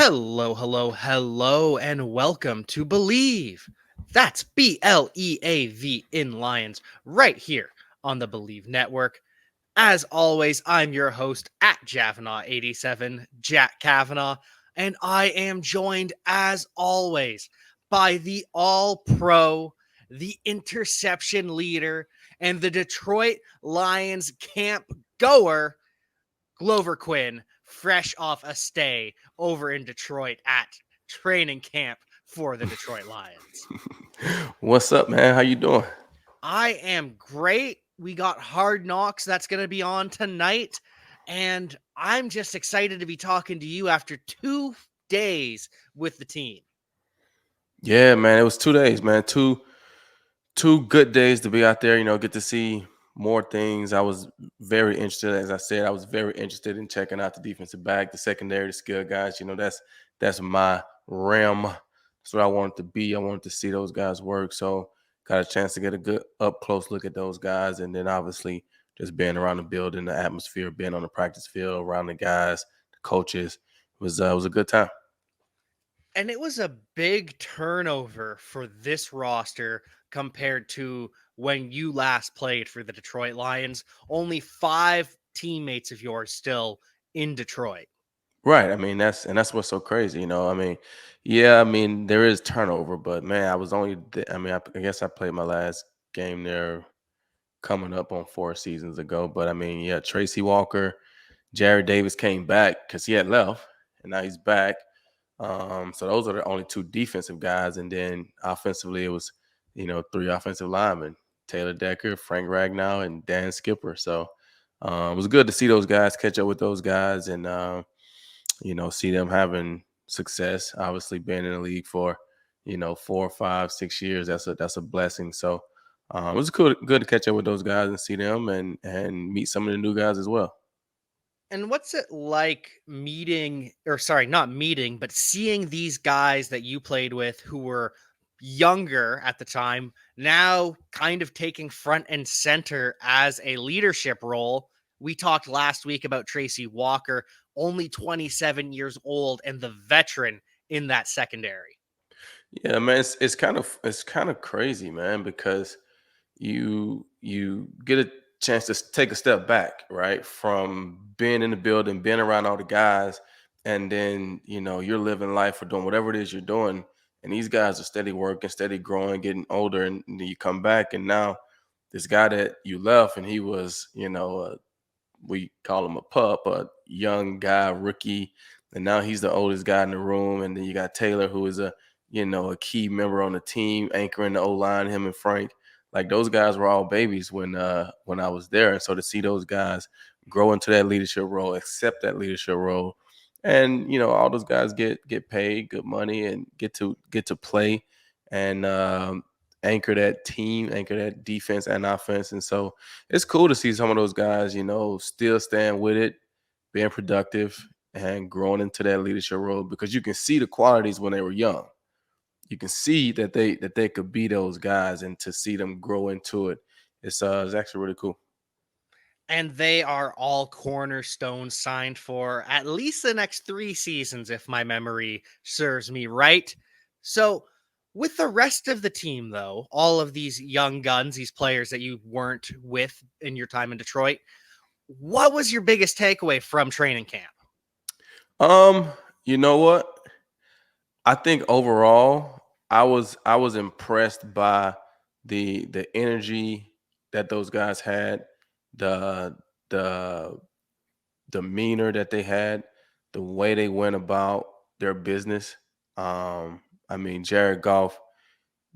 Hello, hello, hello, and welcome to Bleav. That's Bleav in Lions, right here on the Bleav Network. As always, I'm your host at Cavanagh87, Jack Cavanagh, and I am joined, as always, by the all pro, the interception leader, and the Detroit Lions camp goer, Quinn, fresh off a stay over in Detroit at training camp for the Detroit Lions. What's up, man? How you doing? I am great. We got Hard Knocks that's going to be on tonight. And I'm just excited to be talking to you after 2 days with the team. Yeah, man. It was 2 days, man. Two good days to be out there. Get to see more things. I was very interested, as I said. I was very interested in checking out the defensive back, the secondary, the skill guys. That's my realm. That's what I wanted to be. I wanted to see those guys work. So got a chance to get a good up close look at those guys, and then obviously just being around the building, the atmosphere, being on the practice field, around the guys, the coaches. It was a good time. And it was a big turnover for this roster compared to when you last played for the Detroit Lions. Only 5 teammates of yours still in Detroit. Right. I mean, that's what's so crazy. Yeah. I mean, there is turnover, but man, I was only. I mean, I guess I played my last game there coming up on 4 seasons ago. But I mean, yeah, Tracy Walker, Jarrad Davis came back because he had left, and now he's back. So those are the only two defensive guys, and then offensively, it was three offensive linemen: Taylor Decker, Frank Ragnow, and Dan Skipper. So it was good to see those guys, catch up with those guys, and see them having success. Obviously, being in the league for 4, 5, 6 years, that's a blessing. So it was good to catch up with those guys and see them and meet some of the new guys as well. And what's it like meeting, or sorry, not meeting, but seeing these guys that you played with who were younger at the time, now kind of taking front and center as a leadership role? We talked last week about Tracy Walker, only 27 years old and the veteran in that secondary. Yeah, man, it's kind of crazy, man, because you get a chance to take a step back, right, from being in the building, being around all the guys, and then you're living life or doing whatever it is you're doing, and these guys are steady working, steady growing, getting older, and then you come back, and now this guy that you left, and he was, we call him a pup, a young guy, rookie, and now he's the oldest guy in the room, and then you got Taylor, who is a key member on the team, anchoring the O line, him and Frank. Like those guys were all babies when I was there, and so to see those guys grow into that leadership role, accept that leadership role, and all those guys get paid good money and get to play and anchor that team, anchor that defense and offense, and so it's cool to see some of those guys, still staying with it, being productive, and growing into that leadership role because you can see the qualities when they were young. You can see that they could be those guys, and to see them grow into it, it's actually really cool. And they are all cornerstones signed for at least the next 3 seasons, if my memory serves me right. So, with the rest of the team, though, all of these young guns, these players that you weren't with in your time in Detroit, what was your biggest takeaway from training camp? Um, you know what? I think overall, I was impressed by the energy that those guys had, the the demeanor that they had, the way they went about their business. I mean, Jared Goff,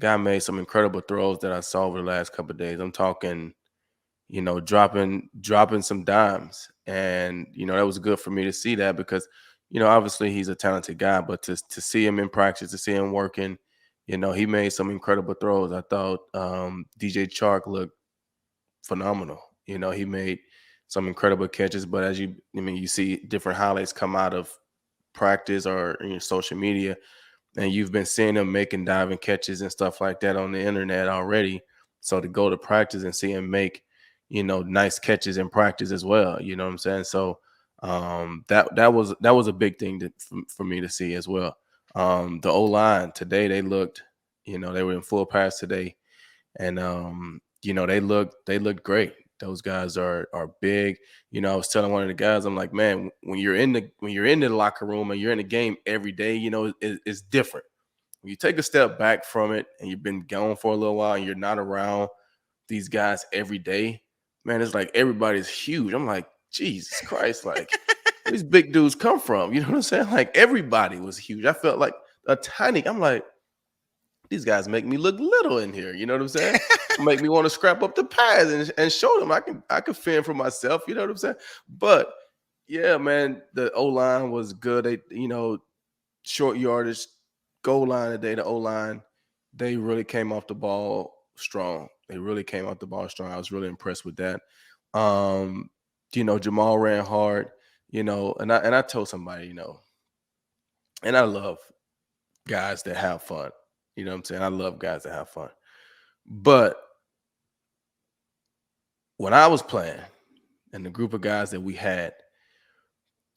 guy made some incredible throws that I saw over the last couple of days. I'm talking, dropping some dimes, and that was good for me to see that because obviously he's a talented guy, but to see him in practice, to see him working, he made some incredible throws. I thought DJ Chark looked phenomenal. He made some incredible catches, but you see different highlights come out of practice or in your social media, and you've been seeing him making diving catches and stuff like that on the internet already. So to go to practice and see him make, nice catches in practice as well, you know what I'm saying? So That was a big thing for me to see as well. The O line today, they looked, they were in full pass today, and they looked great. Those guys are big. I was telling one of the guys, I'm like, man, when you're in the locker room and you're in the game every day, it's different. When you take a step back from it and you've been gone for a little while and you're not around these guys every day, man, it's like everybody's huge. I'm like, Jesus Christ, like where these big dudes come from? You know what I'm saying? Like everybody was huge. I felt like a tiny. I'm like, these guys make me look little in here. You know what I'm saying? Make me want to scrap up the pads and show them I can fend for myself. You know what I'm saying? But yeah, man, the O line was good. They, short yardage, goal line today, the O line, they really came off the ball strong. They really came off the ball strong. I was really impressed with that. Um, Jamal ran hard, and I told somebody, and I love guys that have fun. You know what I'm saying? I love guys that have fun. But when I was playing and the group of guys that we had,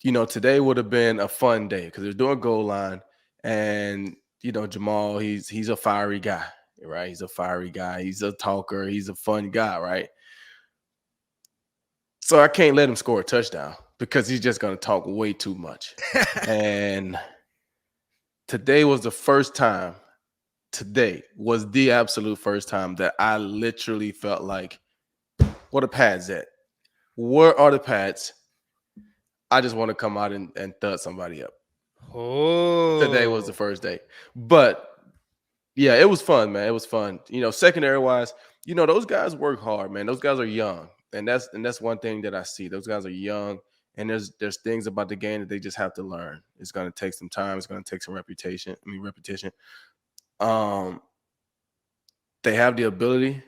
today would have been a fun day because they're doing goal line, and Jamal, he's a fiery guy, right? He's a fiery guy. He's a talker. He's a fun guy, right? So I can't let him score a touchdown because he's just gonna talk way too much. And today was the first time. Today was the absolute first time that I literally felt like, "Where the pads at? Where are the pads? I just want to come out and thud somebody up." Today was the Oh. first day. But yeah, it was fun, man. It was fun. Secondary wise, those guys work hard, man. Those guys are young. And that's one thing that I see. Those guys are young, and there's things about the game that they just have to learn. It's gonna take some time, it's gonna take some repetition. Um, they have the ability.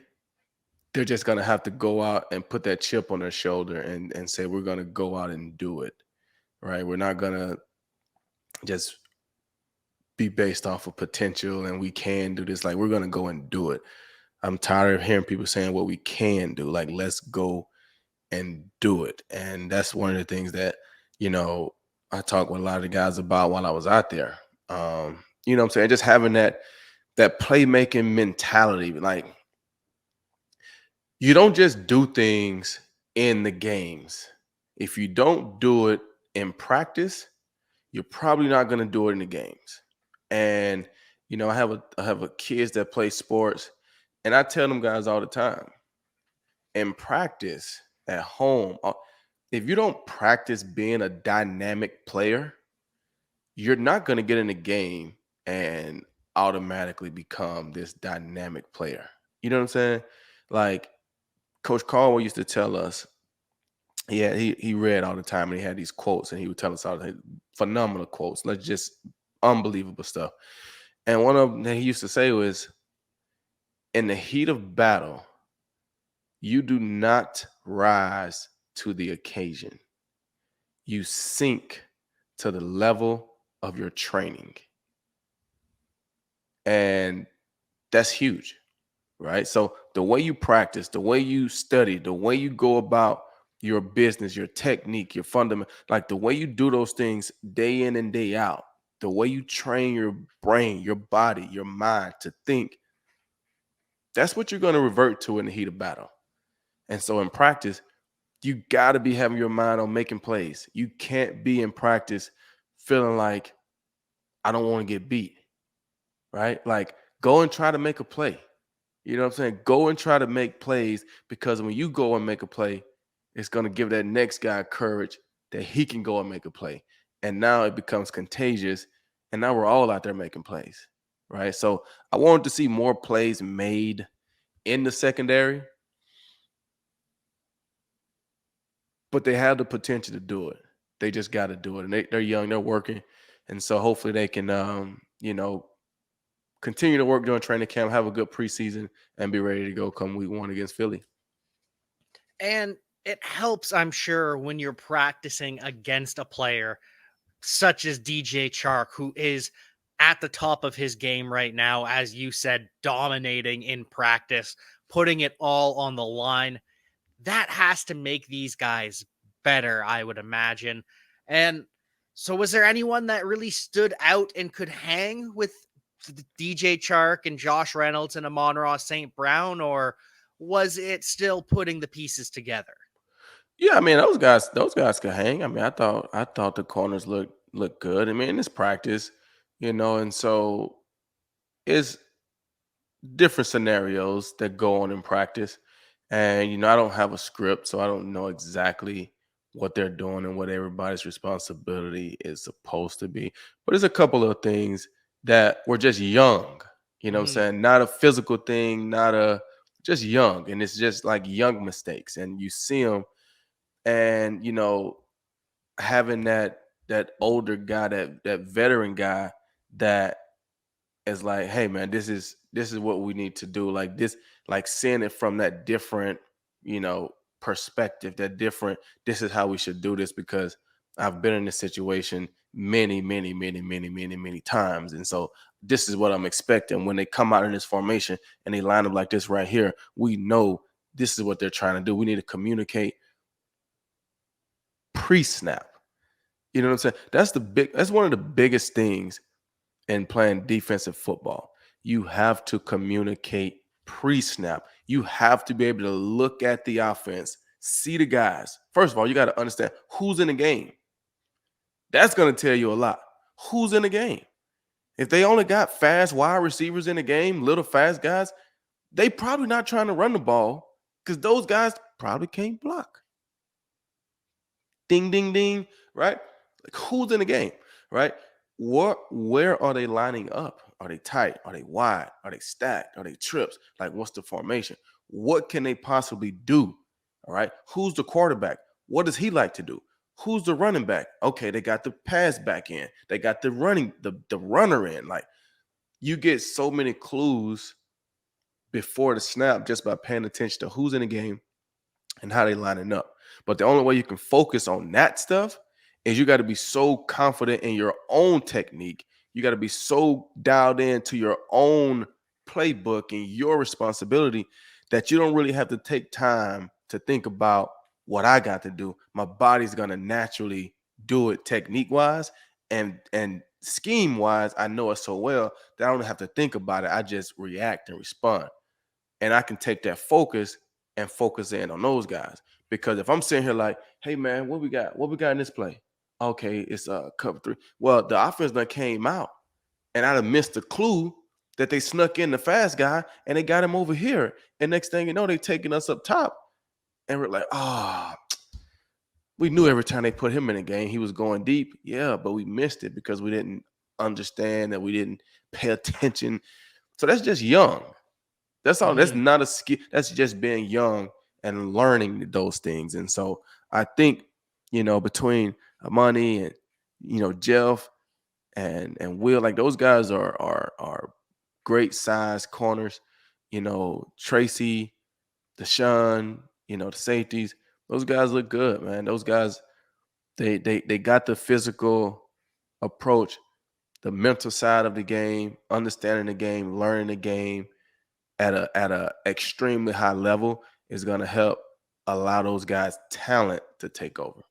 They're just gonna have to go out and put that chip on their shoulder and say, we're gonna go out and do it. Right. We're not gonna just be based off of potential and we can do this. Like, we're gonna go and do it. I'm tired of hearing people saying what we can do. Like, let's go and do it. And that's one of the things that, I talked with a lot of the guys about while I was out there. What I'm saying? Just having that playmaking mentality. Like, you don't just do things in the games. If you don't do it in practice, you're probably not going to do it in the games. And I have a kids that play sports, and I tell them guys all the time, in practice at home, if you don't practice being a dynamic player, you're not going to get in the game and automatically become this dynamic player. You know what I'm saying? Like Coach Caldwell used to tell us, he read all the time and he had these quotes and he would tell us all the phenomenal quotes, like just unbelievable stuff. And one of them that he used to say was, in the heat of battle, you do not rise to the occasion. You sink to the level of your training. And that's huge, right? So the way you practice, the way you study, the way you go about your business, your technique, your fundament, like the way you do those things day in and day out, the way you train your brain, your body, your mind to think, that's what you're going to revert to in the heat of battle. And so in practice, you got to be having your mind on making plays. You can't be in practice feeling like, I don't want to get beat, right? Like, go and try to make a play. You know what I'm saying? Go and try to make plays, because when you go and make a play, it's going to give that next guy courage that he can go and make a play. And now it becomes contagious. And now we're all out there making plays, right? So I wanted to see more plays made in the secondary, but they have the potential to do it. They just got to do it. And they're young, they're working. And so hopefully they can, continue to work during training camp, have a good preseason, and be ready to go come week 1 against Philly. And it helps, I'm sure, when you're practicing against a player such as DJ Chark, who is at the top of his game right now, as you said, dominating in practice, putting it all on the line. That has to make these guys better, I would imagine. And so, was there anyone that really stood out and could hang with DJ Chark and Josh Reynolds and Amon-Ra St. Brown, or was it still putting the pieces together? Yeah, I mean those guys could hang. I mean, I thought the corners looked good. I mean, it's practice, and so it's different scenarios that go on in practice. And I don't have a script, so I don't know exactly what they're doing and what everybody's responsibility is supposed to be. But there's a couple of things that were just young, what I'm Mm, saying? Not a physical thing, not a just young. And it's just like young mistakes. And you see them and having that older guy, that veteran guy that is like, hey man, this is what we need to do. Like this, like seeing it from that different, you know, perspective, that different, this is how we should do this because I've been in this situation many, many, many, many, many, many times. And so this is what I'm expecting when they come out in this formation and they line up like this right here. We know this is what they're trying to do. We need to communicate pre-snap. You know what I'm saying? That's one of the biggest things in playing defensive football. You have to communicate pre-snap. You have to be able to look at the offense, see the guys. First of all, you got to understand who's in the game. That's going to tell you a lot. Who's in the game? If they only got fast wide receivers in the game, little fast guys, they probably not trying to run the ball because those guys probably can't block. Ding, ding, ding, right? Like who's in the game, right? Where are they lining up? Are they tight? Are they wide? Are they stacked? Are they trips? Like what's the formation? What can they possibly do? All right. Who's the quarterback? What does he like to do? Who's the running back? Okay, they got the pass back in. They got the runner in. Like you get so many clues before the snap just by paying attention to who's in the game and how they lining up. But the only way you can focus on that stuff is you got to be so confident in your own technique. You got to be so dialed into your own playbook and your responsibility that you don't really have to take time to think about what I got to do. My body's going to naturally do it technique wise and scheme wise. I know it so well that I don't have to think about it. I just react and respond. And I can take that focus and focus in on those guys. Because if I'm sitting here like, hey man, what we got? What we got in this play? Okay, it's cover 3. Well, the offense that came out and I'd have missed the clue that they snuck in the fast guy and they got him over here. And next thing you know, they taking us up top. And we're like, oh, we knew every time they put him in the game, he was going deep. Yeah, but we missed it because we didn't understand, that we didn't pay attention. So that's just young. That's all. That's mm. not a skill. That's just being young and learning those things. And so I think, between Amani and Jeff and Will, like those guys are great size corners. Tracy, Deshaun, the safeties. Those guys look good, man. Those guys, they got the physical approach, the mental side of the game, understanding the game, learning the game at a extremely high level is going to help allow those guys talent to take over.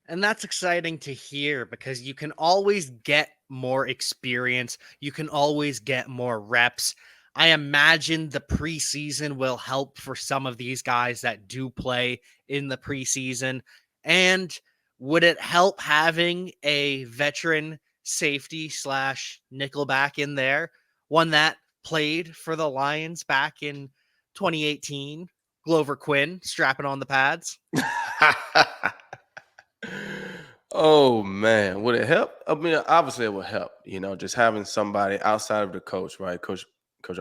And that's exciting to hear because you can always get more experience. You can always get more reps. I imagine the preseason will help for some of these guys that do play in the preseason. And would it help having a veteran safety slash nickelback in there? One that played for the Lions back in 2018, Glover Quin strapping on the pads. Oh man, would it help? I mean, obviously it would help. Just having somebody outside of the coach, right? Coach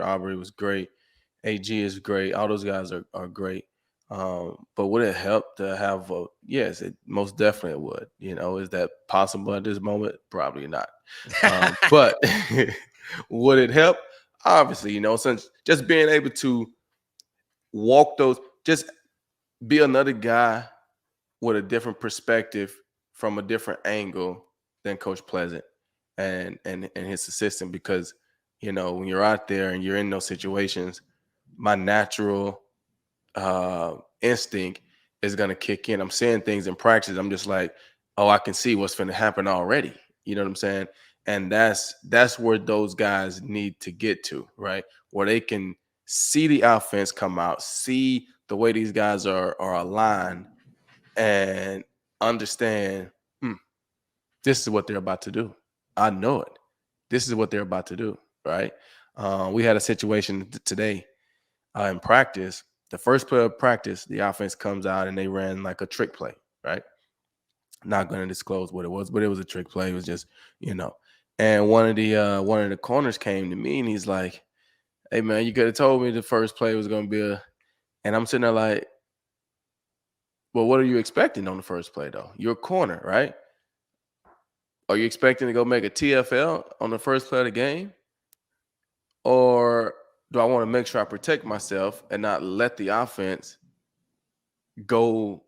Aubrey was great. AG is great. All those guys are great. But would it help to have a? Yes, it most definitely would. Is that possible at this moment? Probably not. But would it help? Obviously, since just being able to walk those, just be another guy with a different perspective from a different angle than Coach Pleasant and his assistant, because when you're out there and you're in those situations, my natural instinct is gonna kick in. I'm seeing things in practice. I'm just like, oh, I can see what's going to happen already. You know what I'm saying? And that's where those guys need to get to, right? Where they can see the offense come out, see the way these guys are aligned, and understand hmm, this is what they're about to do. I know it. This is what they're about to do, right? We had a situation today in practice. The first play of practice, the offense comes out and they ran like a trick play, right? Not going to disclose what it was, but it was a trick play. It was just, you know. And one of the corners came to me and he's like, "Hey man, you could have told me the first play was going to be a." And I'm sitting there like, "Well, what are you expecting on the first play though? You're a corner, right? Are you expecting to go make a TFL on the first play of the game, or do I want to make sure I protect myself and not let the offense go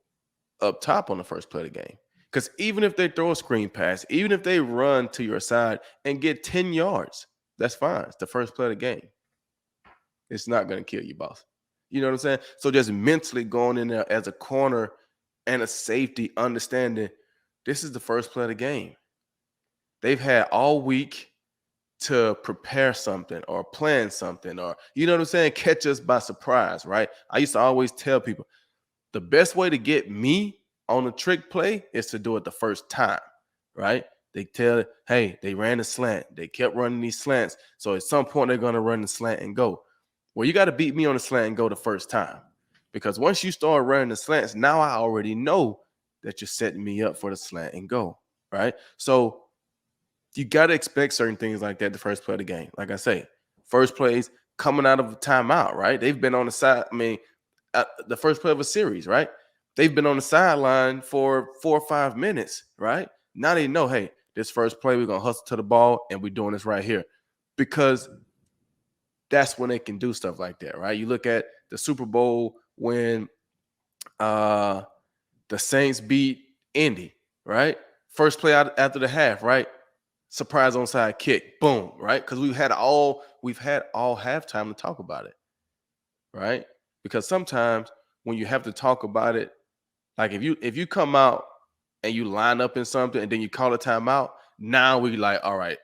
up top on the first play of the game?" Because even if they throw a screen pass, even if they run to your side and get 10 yards, that's fine. It's the first play of the game. It's not going to kill you, boss. You know what I'm saying? So just mentally going in there as a corner and a safety, understanding this is the first play of the game. They've had all week to prepare something or plan something, or, you know what I'm saying, catch us by surprise, right? I used to always tell people, the best way to get me on a trick play is to do it the first time, right? They tell, hey, they ran a slant. They kept running these slants. So at some point, they're going to run the slant and go. Well, you got to beat me on the slant and go the first time. Because once you start running the slants, now I already know that you're setting me up for the slant and go, right? So you got to expect certain things like that the first play of the game. Like I say, first plays coming out of a timeout, right? They've been on the side. I mean, the first play of a series, right? They've been on the sideline for 4 or 5 minutes, right? Now they know, hey, this first play, we're going to hustle to the ball and we're doing this right here, because that's when they can do stuff like that, right? You look at the Super Bowl when the Saints beat Indy, right? First play out after the half, right? Surprise onside kick, boom, right? Because we've had all halftime to talk about it, right? Because sometimes when you have to talk about it, like if you come out and you line up in something and then you call a timeout, now we like, all right,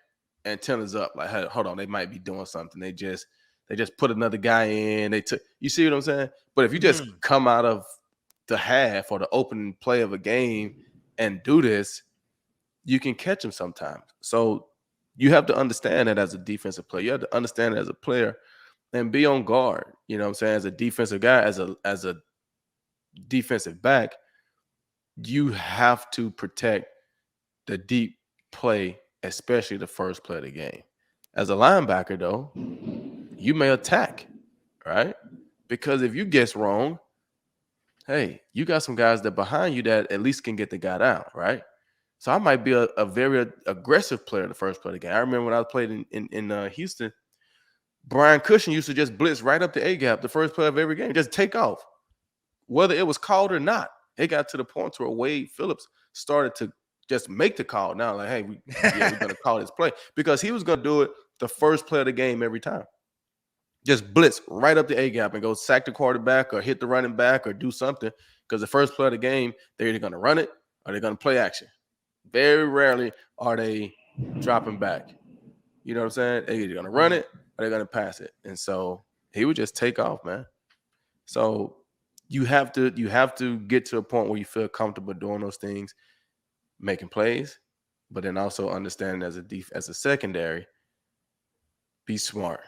antennas up. Like, hey, hold on, they might be doing something. They just put another guy in. They took, you see what I'm saying? But if you just Mhm. come out of the half or the opening play of a game and do this, you can catch them sometimes. So you have to understand that as a defensive player. You have to understand it as a player and be on guard. You know what I'm saying? As a defensive guy, as a defensive back, you have to protect the deep play, especially the first play of the game. As a linebacker, though, you may attack, right? Because if you guess wrong, hey, you got some guys that behind you that at least can get the guy down, right? So I might be a very aggressive player in the first play of the game. I remember when I played in Houston, Brian Cushing used to just blitz right up the A gap the first play of every game, just take off, whether it was called or not. It got to the point where Wade Phillips started to just make the call. Now, like, hey, we're gonna call this play, because he was gonna do it the first play of the game every time. Just blitz right up the A gap and go sack the quarterback or hit the running back or do something. Because the first play of the game, they're either gonna run it or they're gonna play action. Very rarely are they dropping back. You know what I'm saying? They're either gonna run it or they're gonna pass it. And so he would just take off, man. So you have to get to a point where you feel comfortable doing those things, making plays, but then also understanding as a secondary, be smart.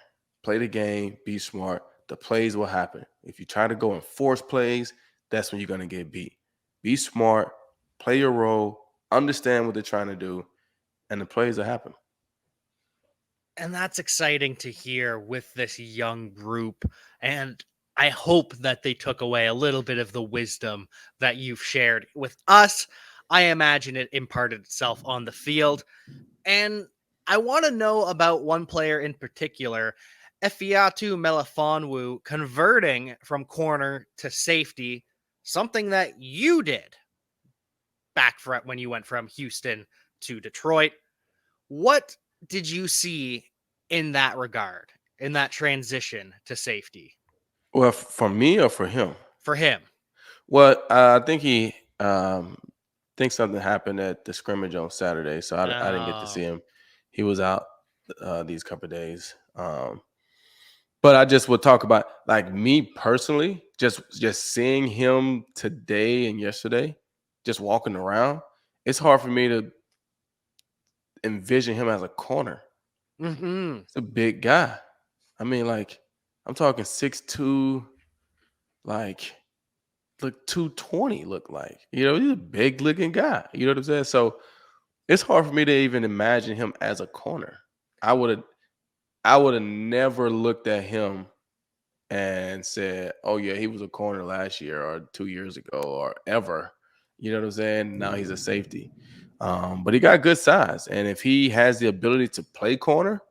Play the game, be smart. The plays will happen. If you try to go and force plays, that's when you're gonna get beat. Be smart, play your role, understand what they're trying to do, and the plays will happen. And that's exciting to hear with this young group. And I hope that they took away a little bit of the wisdom that you've shared with us. I imagine it imparted itself on the field. And I want to know about one player in particular, Ifeatu Melifonwu, converting from corner to safety, something that you did back when you went from Houston to Detroit. What did you see in that regard, in that transition to safety Well, for me or for him? for him? Well, I think he. think something happened at the scrimmage on Saturday, so I didn't get to see Oh. him. He was out these couple of days. But I just would talk about like me personally, just seeing him today and yesterday, just walking around. It's hard for me to envision him as a corner. Hmm. He's a big guy. I mean, like I'm talking 6'2", like look 220 look like. He's a big looking guy. You know what I'm saying? So it's hard for me to even imagine him as a corner. I would have I would have never looked at him and said, "Oh yeah, he was a corner last year or 2 years ago or ever." You know what I'm saying? Now he's a safety. But he got good size. And if he has the ability to play corner,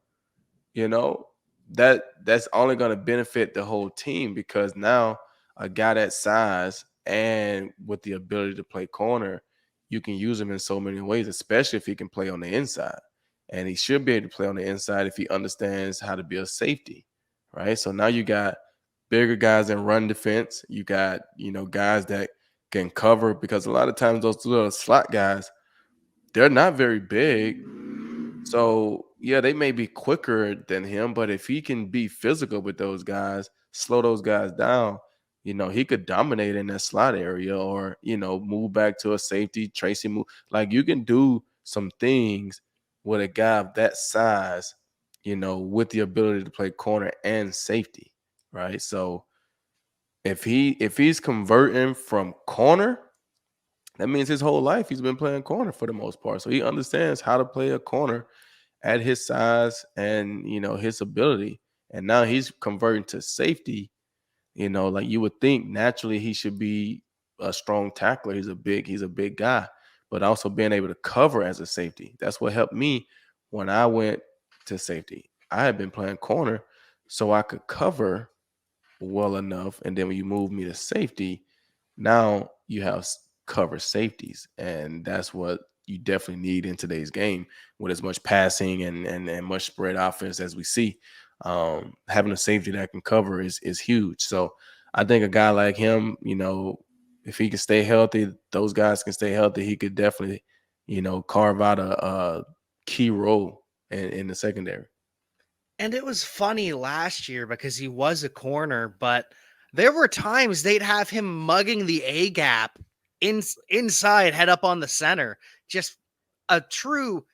you know that's only going to benefit the whole team because now a guy that size and with the ability to play corner, you can use him in so many ways, especially if he can play on the inside. And he should be able to play on the inside if he understands how to be a safety, right? So now you got bigger guys in run defense. You got guys that can cover, because a lot of times those little slot guys, they're not very big. So yeah, they may be quicker than him, but if he can be physical with those guys, slow those guys down, he could dominate in that slot area, or move back to a safety. Tracy move, like you can do some things with a guy of that size, with the ability to play corner and safety, right? So if he's converting from corner, that means his whole life he's been playing corner for the most part. So he understands how to play a corner at his size and his ability. And now he's converting to safety. Like you would think naturally he should be a strong tackler. He's a big guy, but also being able to cover as a safety. That's what helped me when I went to safety. I had been playing corner so I could cover well enough. And then when you move me to safety, now you have cover safeties, and that's what you definitely need in today's game with as much passing and much spread offense as we see. Having a safety that can cover is huge. So I think a guy like him, if he can stay healthy, those guys can stay healthy. He could definitely, carve out a key role in the secondary. And it was funny last year because he was a corner, but there were times they'd have him mugging the A gap inside, head up on the center. Just a true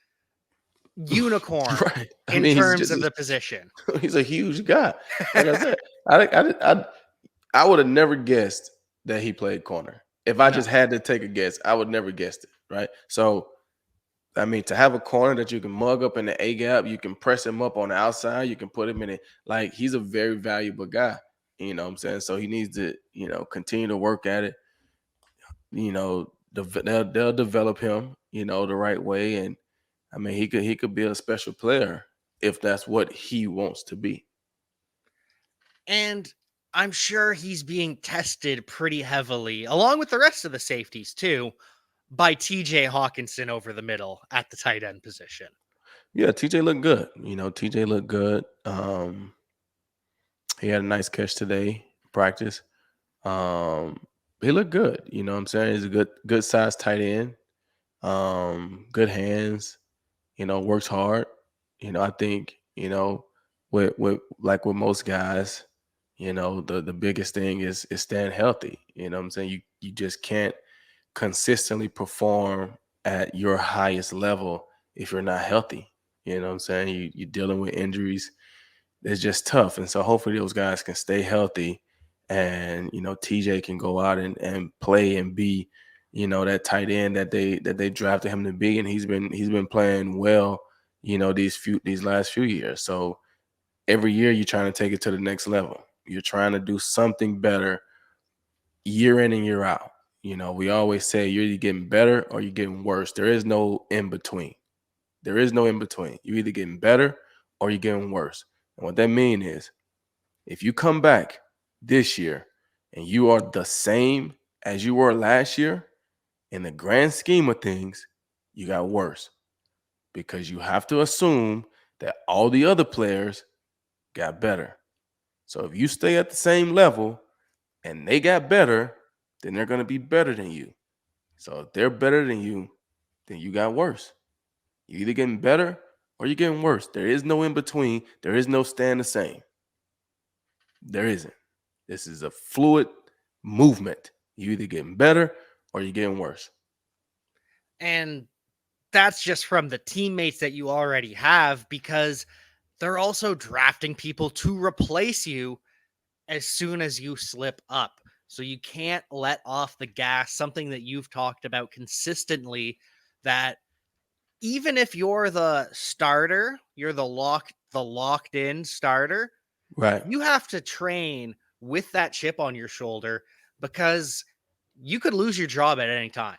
unicorn Right. I in mean, terms of the position. he's a huge guy. Like I said, I would have never guessed that he played corner. If I No. just had to take a guess, I would never guessed it. Right. So I mean, to have a corner that you can mug up in the A gap, you can press him up on the outside, you can put him in it. Like he's a very valuable guy. You know what I'm saying? So he needs to, continue to work at it. They'll develop him, the right way. And I mean, he could be a special player if that's what he wants to be. And I'm sure he's being tested pretty heavily, along with the rest of the safeties too, by TJ Hockenson over the middle at the tight end position. Yeah, TJ looked good. TJ looked good. He had a nice catch today, practice. Um, he looked good. You know what I'm saying? He's a good size tight end. Good hands. Works hard. I think, with like with most guys, the biggest thing is staying healthy. You know what I'm saying? You just can't consistently perform at your highest level if you're not healthy. You know what I'm saying? You're dealing with injuries. It's just tough. And so hopefully those guys can stay healthy, and TJ can go out and play and be, that tight end that they drafted him to be. And he's been playing well, these last few years. So every year you're trying to take it to the next level. You're trying to do something better year in and year out. We always say you're either getting better or you're getting worse. There is no in between. There is no in between. You're either getting better or you're getting worse. And what that means is if you come back this year and you are the same as you were last year, in the grand scheme of things, you got worse, because you have to assume that all the other players got better. So if you stay at the same level and they got better, then they're going to be better than you. So if they're better than you, then you got worse. You either getting better or you're getting worse. There is no in between. There is no staying the same. There isn't. This is a fluid movement. You either getting better or you're getting worse. And that's just from the teammates that you already have, because they're also drafting people to replace you as soon as you slip up. So you can't let off the gas, something that you've talked about consistently, that even if you're the starter, you're the locked in starter, Right. you have to train with that chip on your shoulder, because you could lose your job at any time.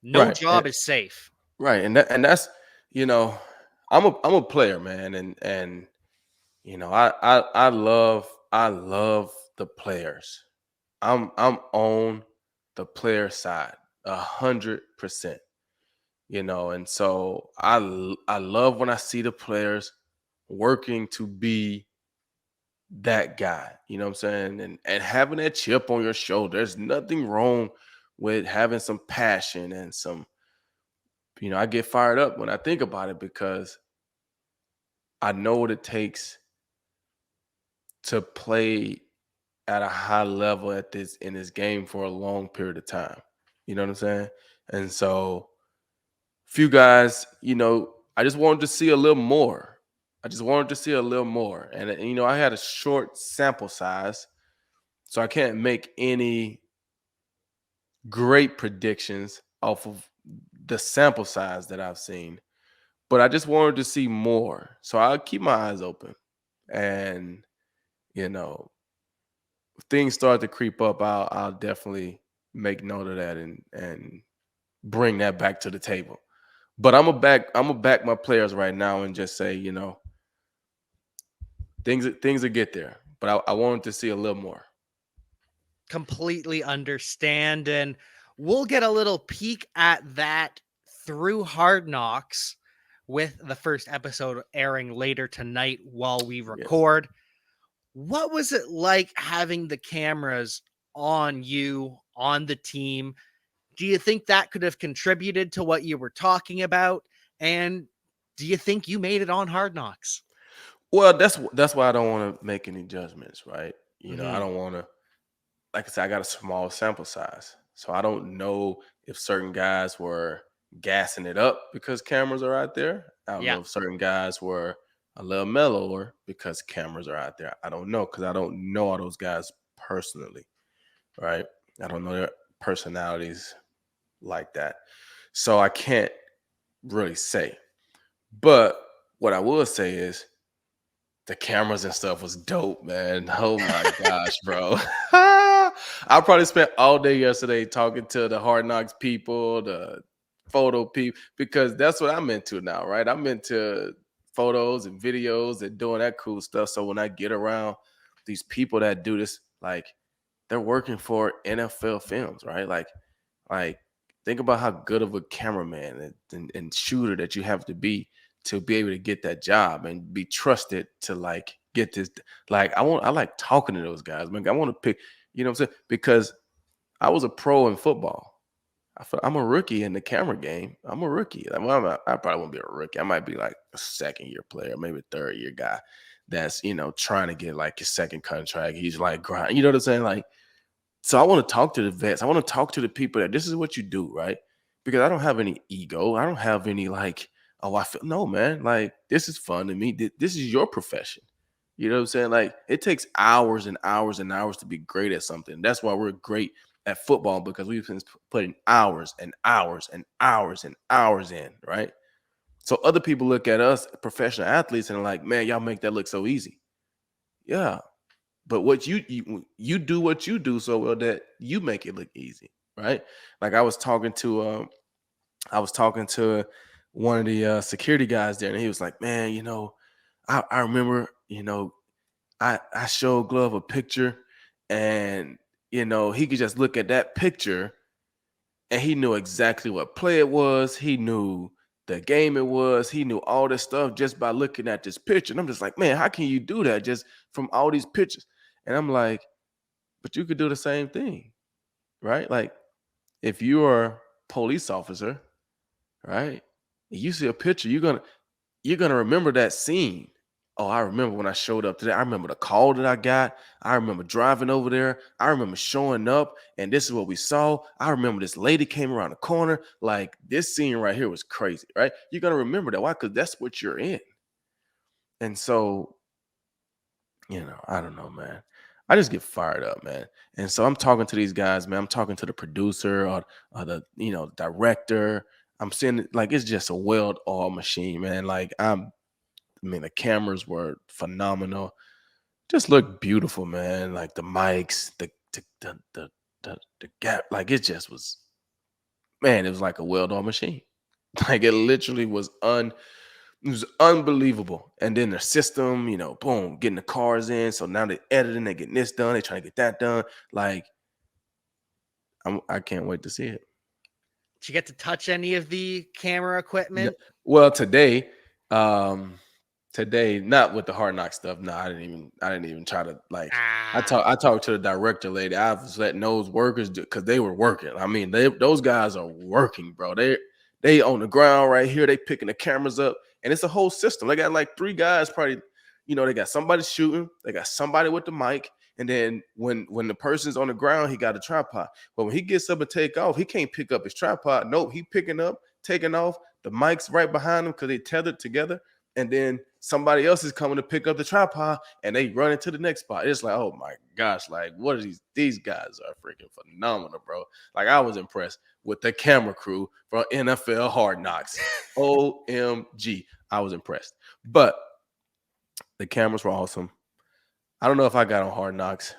No Right. job is safe. Right. And that's, you know, I'm a player, man, and I love the players. I'm on the player side 100%. And so I love when I see the players working to be that guy. You know what I'm saying? And having that chip on your shoulder. There's nothing wrong with having some passion and some. I get fired up when I think about it because I know what it takes to play at a high level at this in this game for a long period of time. You know what I'm saying? And so few guys, I just wanted to see a little more. I just wanted to see a little more. And I had a short sample size, so I can't make any great predictions off of the sample size that I've seen. But I just wanted to see more. So I'll keep my eyes open. And, you know, if things start to creep up, I'll definitely make note of that and bring that back to the table. But I'm gonna back my players right now and just say, things will get there. But I wanted to see a little more. Completely understand. And we'll get a little peek at that through Hard Knocks, with the first episode airing later tonight while we Yes. record. What was it like having the cameras on you, on the team? Do you think that could have contributed to what you were talking about? And do you think you made it on Hard Knocks? Well, that's why I don't want to make any judgments, right? I Hmm. don't want to. Like I said, I got a small sample size, so I don't know if certain guys were gassing it up because cameras are out there. I don't Yeah. know if certain guys were a little mellower because cameras are out there. I don't know because I don't know all those guys personally, right? I don't know their personalities like that, so I can't really say. But what I will say is the cameras and stuff was dope, man. Oh my gosh, bro. I probably spent all day yesterday talking to the Hard Knocks people, the photo people, because that's what I'm into now, right? I'm into photos and videos and doing that cool stuff. So when I get around these people that do this, like they're working for NFL films, right? Like, think about how good of a cameraman and shooter that you have to be able to get that job and be trusted to like get this. Like, I like talking to those guys, man. I want to pick, you know what I'm saying? Because I was a pro in football. I'm a rookie in the camera game. I'm a rookie. Like, well, I probably won't be a rookie. I might be like a second year player, maybe a third year guy that's, trying to get like his second contract. He's like grind, you know what I'm saying? Like, so I want to talk to the vets. I want to talk to the people that this is what you do, right? Because I don't have any ego. I don't have any like, oh, I feel no, man. Like this is fun to me. This is your profession. You know what I'm saying? Like it takes hours and hours and hours to be great at something. That's why we're great at football because we've been putting hours and hours and hours and hours in, right? So other people look at us, professional athletes, and are like, man, y'all make that look so easy. Yeah, but what you do what you do so well that you make it look easy, right? Like I was talking to one of the security guys there, and he was like, "Man, I remember, I showed Glove a picture, and he could just look at that picture, and he knew exactly what play it was. He knew the game it was. He knew all this stuff just by looking at this picture." And I'm just like, "Man, how can you do that just from all these pictures?" And I'm like, but you could do the same thing, right? Like if you are police officer, right? You see a picture, you're gonna remember that scene. Oh, I remember when I showed up today. I remember the call that I got. I remember driving over there. I remember showing up, and this is what we saw. I remember this lady came around the corner. Like this scene right here was crazy, right? You're gonna remember that. Why? Because that's what you're in. And so, I don't know, man. I just get fired up, man. And so I'm talking to these guys, man. I'm talking to the producer or the director. I'm seeing like it's just a well-oiled machine, man. Like I mean, the cameras were phenomenal. Just looked beautiful, man. Like the mics, the gap, like it just was, man. It was like a well-oiled machine. Like it literally it was unbelievable. And then the system, boom, getting the cars in. So now they're editing, they're getting this done, they're trying to get that done. Like I can't wait to see it. Did you get to touch any of the camera No, equipment? well, um, today, not with the hard knock stuff. No, I didn't even try to like. Ah, I talked to the director lady. I was letting those workers do because they were working. I mean, those guys are working, bro. They on the ground right here. They picking the cameras up, and it's a whole system. They got like three guys, probably. They got somebody shooting. They got somebody with the mic, and then when the person's on the ground, he got a tripod. But when he gets up and take off, he can't pick up his tripod. Nope, he picking up, taking off. The mic's right behind him because they tethered together, and then somebody else is coming to pick up the tripod and they run into the next spot. It's like, oh my gosh, like what are these guys are freaking phenomenal, bro. Like I was impressed with the camera crew from NFL Hard Knocks. OMG. I was impressed. But the cameras were awesome. I don't know if I got on Hard Knocks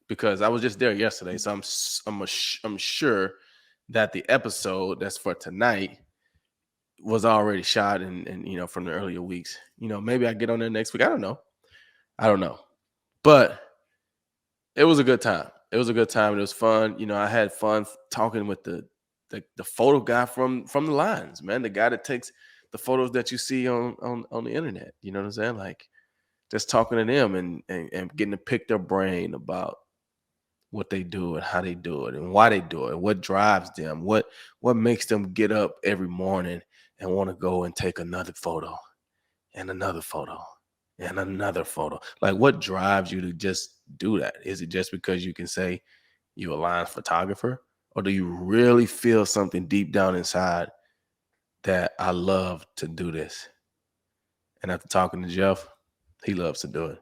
because I was just there yesterday, so I'm sure that the episode that's for tonight was already shot and from the earlier weeks. Maybe I get on there next week. I don't know. But it was a good time. It was a good time. It was fun. I had fun talking with the photo guy from the lines, man. The guy that takes the photos that you see on the internet. You know what I'm saying? Like just talking to them and getting to pick their brain about what they do and how they do it and why they do it, what drives them, what makes them get up every morning and want to go and take another photo and another photo and another photo. Like what drives you to just do that? Is it just because you can say you're a line photographer? Or do you really feel something deep down inside that I love to do this? And after talking to Jeff, he loves to do it.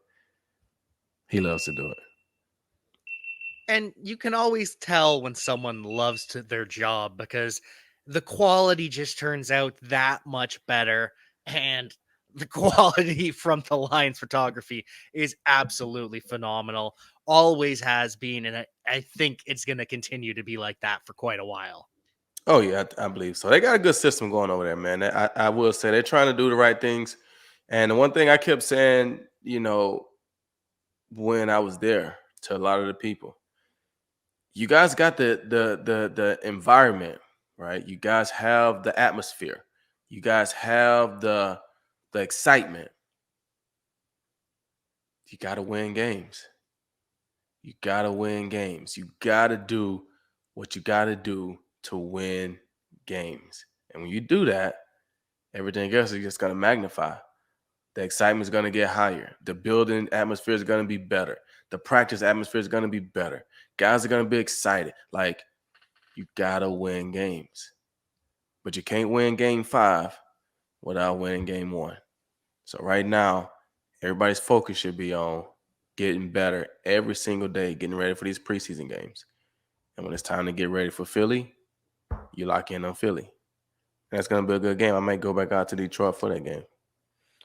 He loves to do it. and you can always tell when someone loves their job because the quality just turns out that much better, and the quality from the lines photography is absolutely phenomenal. Always has been, and I think it's going to continue to be like that for quite a while. Oh yeah, I Bleav so. They got a good system going over there, man. I will say they're trying to do the right things. And the one thing I kept saying, when I was there to a lot of the people, you guys got the environment, right? You guys have the atmosphere. You guys have the excitement. You got to win games. You got to win games. You got to do what you got to do to win games. And when you do that, everything else is just going to magnify. The excitement is going to get higher. The building atmosphere is going to be better. The practice atmosphere is going to be better. Guys are going to be excited. Like, you got to win games. But you can't win game 5 without winning game 1. So right now, everybody's focus should be on getting better every single day, getting ready for these preseason games. And when it's time to get ready for Philly, you lock in on Philly. And that's going to be a good game. I might go back out to Detroit for that game.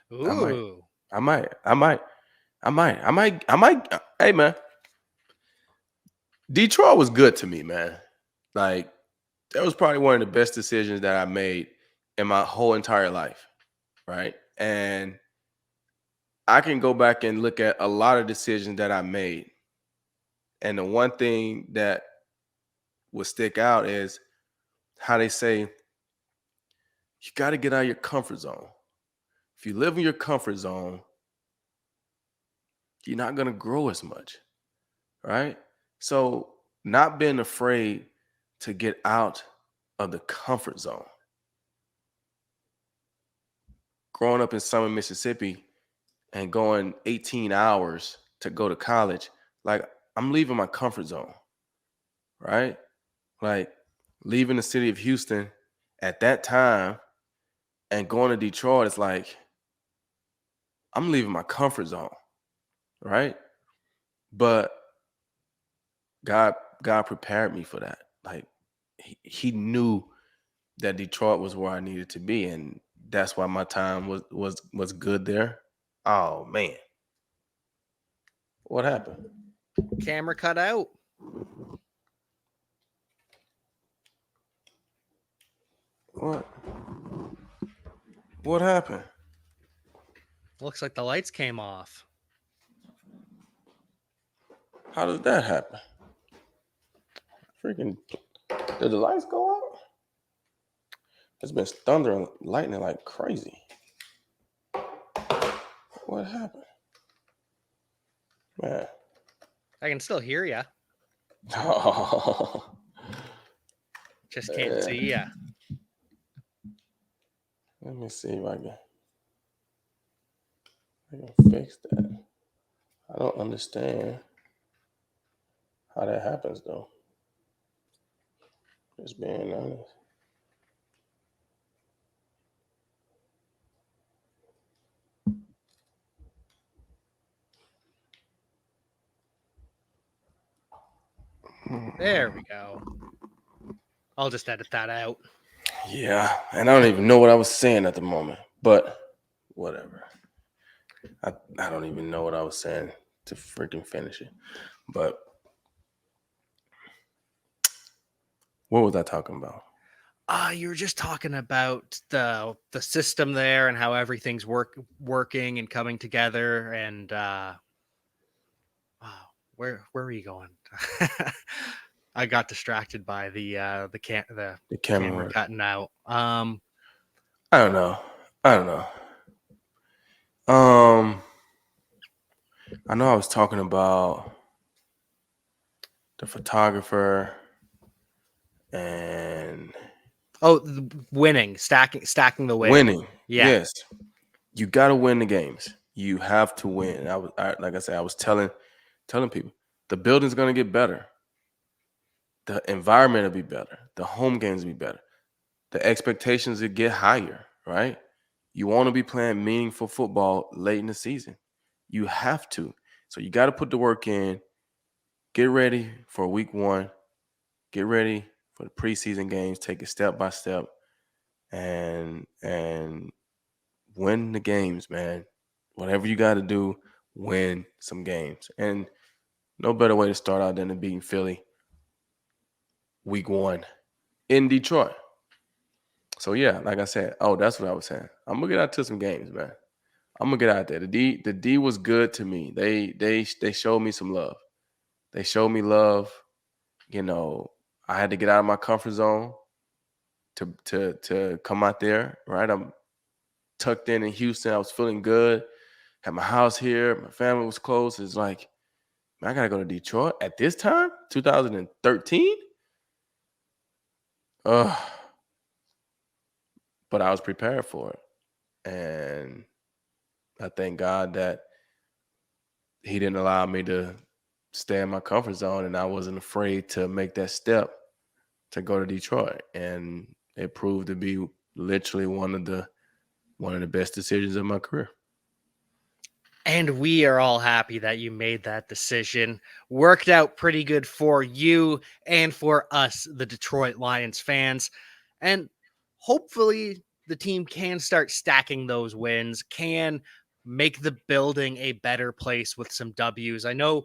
I might. Ooh. I might. I might. I might. I might. I might. Hey, man. Detroit was good to me, man. Like, that was probably one of the best decisions that I made in my whole entire life. Right. And I can go back and look at a lot of decisions that I made. And the one thing that would stick out is how they say you got to get out of your comfort zone. If you live in your comfort zone, you're not going to grow as much. Right. So, not being afraid to get out of the comfort zone. Growing up in summer Mississippi and going 18 hours to go to college, like I'm leaving my comfort zone, right? Like leaving the city of Houston at that time and going to Detroit, it's like I'm leaving my comfort zone, right? But God prepared me for that. Like he knew that Detroit was where I needed to be, and that's why my time was good there. Oh man, what happened? Camera cut out. What? What happened? Looks like the lights came off. How did that happen? Freaking! Did the lights go out? It's been thunder and lightning like crazy. What happened? Man. I can still hear you. Oh. Just can't see ya. Let me see if I can fix that. I don't understand how that happens though. Just being honest. There we go. I'll just edit that out. Yeah, and I don't even know what I was saying at the moment, but whatever. I don't even know what I was saying to freaking finish it. But what was I talking about? You were just talking about the system there and how everything's working and coming together. And wow, where are you going? I got distracted by the camera camera cutting out. I don't know. I know I was talking about the photographer and winning, stacking the win. winning. Yeah. Yes, you got to win the games. You have to win. Like I said, I was telling people the building's gonna get better. The environment will be better. The home games will be better. The expectations will get higher, right? You want to be playing meaningful football late in the season. You have to. So you got to put the work in. Get ready for week 1. Get ready for the preseason games. Take it step by step, and win the games, man. Whatever you got to do, win some games. And no better way to start out than to beating Philly week 1 in Detroit. So yeah, like I said, that's what I was saying. I'm gonna get out to some games, man. I'm gonna get out there. The D was good to me. They showed me some love. They showed me love. You know, I had to get out of my comfort zone to come out there. Right, I'm tucked in Houston. I was feeling good. Had my house here. My family was close. It's like, man, I gotta go to Detroit at this time, 2013. Ugh. But I was prepared for it, and I thank God that He didn't allow me to stay in my comfort zone, and I wasn't afraid to make that step to go to Detroit. And it proved to be literally one of the best decisions of my career. And we are all happy that you made that decision. Worked out pretty good for you and for us, the Detroit Lions fans. And hopefully the team can start stacking those wins, can make the building a better place with some W's. I know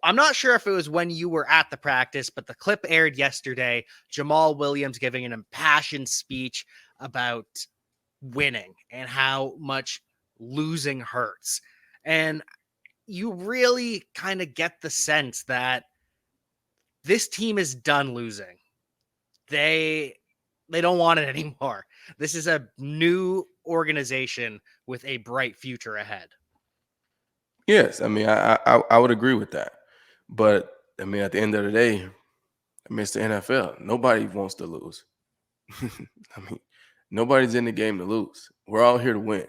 I'm not sure if it was when you were at the practice, but the clip aired yesterday. Jamal Williams giving an impassioned speech about winning and how much losing hurts. And you really kind of get the sense that this team is done losing. They don't want it anymore. This is a new organization with a bright future ahead. Yes, I mean I would agree with that. But I mean, at the end of the day, I mean, it's the NFL. Nobody wants to lose. I mean, nobody's in the game to lose. We're all here to win.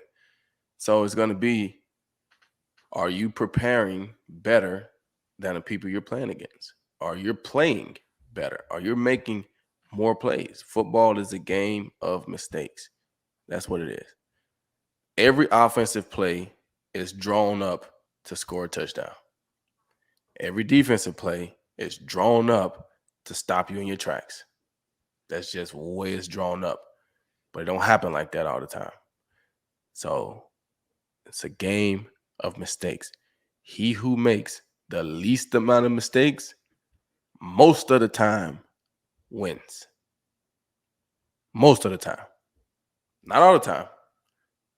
So it's going to be, are you preparing better than the people you're playing against? Are you playing better? Are you making more plays? Football is a game of mistakes. That's what it is. Every offensive play is drawn up to score a touchdown. Every defensive play is drawn up to stop you in your tracks. That's just the way it's drawn up. But it don't happen like that all the time. So it's a game of mistakes. He who makes the least amount of mistakes most of the time wins. Most of the time. Not all the time.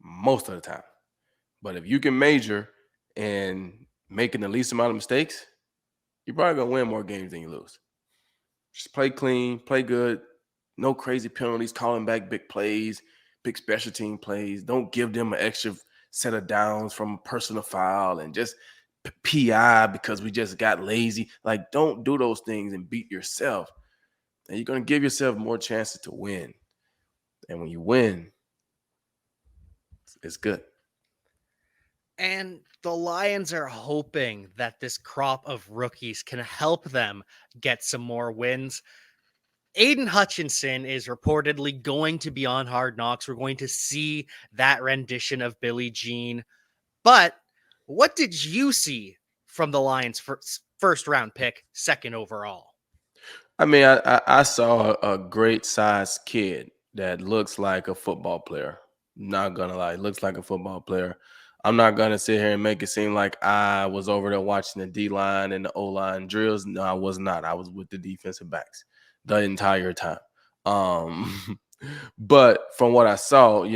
Most of the time. But if you can major in making the least amount of mistakes, you're probably going to win more games than you lose. Just play clean, play good, no crazy penalties, calling back big plays, big special team plays. Don't give them an extra set of downs from a personal foul and just PI because we just got lazy. Like, don't do those things and beat yourself. And you're going to give yourself more chances to win. And when you win, it's good. And the Lions are hoping that this crop of rookies can help them get some more wins. Aiden Hutchinson is reportedly going to be on Hard Knocks. We're going to see that rendition of Billie Jean. But what did you see from the Lions' first round pick, second overall? I mean, I saw a great sized kid that looks like a football player. Not gonna lie, looks like a football player. I'm not gonna sit here and make it seem like I was over there watching the D line and the O line drills. No, I was not. I was with the defensive backs the entire time. Um, but from what I saw,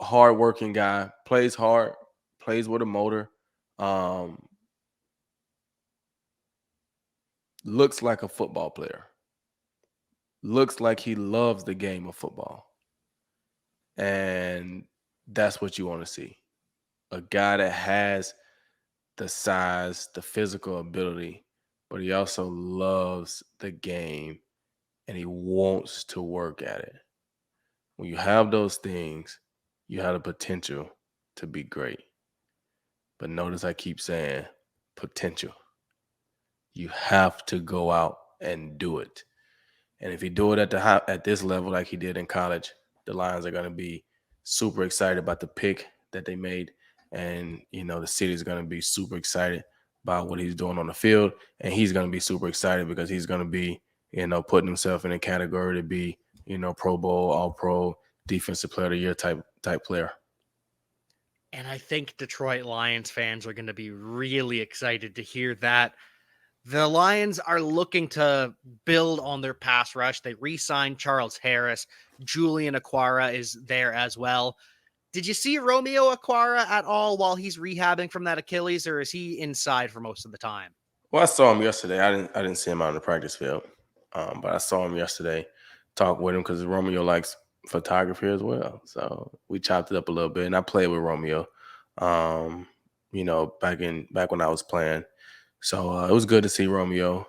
hard working guy, plays hard, plays with a motor. Um, looks like a football player. Looks like he loves the game of football. And that's what you want to see. A guy that has the size, the physical ability, but he also loves the game and he wants to work at it. When you have those things, you have the potential to be great. But notice I keep saying potential. You have to go out and do it. And if he do it at this level like he did in college, the Lions are going to be super excited about the pick that they made. And, the city is going to be super excited about what he's doing on the field. And he's going to be super excited because he's going to be, putting himself in a category to be, Pro Bowl, All-Pro, Defensive Player of the Year type player. And I think Detroit Lions fans are going to be really excited to hear that. The Lions are looking to build on their pass rush. They re-signed Charles Harris. Julian Okwara is there as well. Did you see Romeo Okwara at all while he's rehabbing from that Achilles, or is he inside for most of the time? Well, I saw him yesterday. I didn't see him out on the practice field, but I saw him yesterday. Talk with him because Romeo likes photography as well. So we chopped it up a little bit, and I played with Romeo. Back when I was playing. So it was good to see Romeo,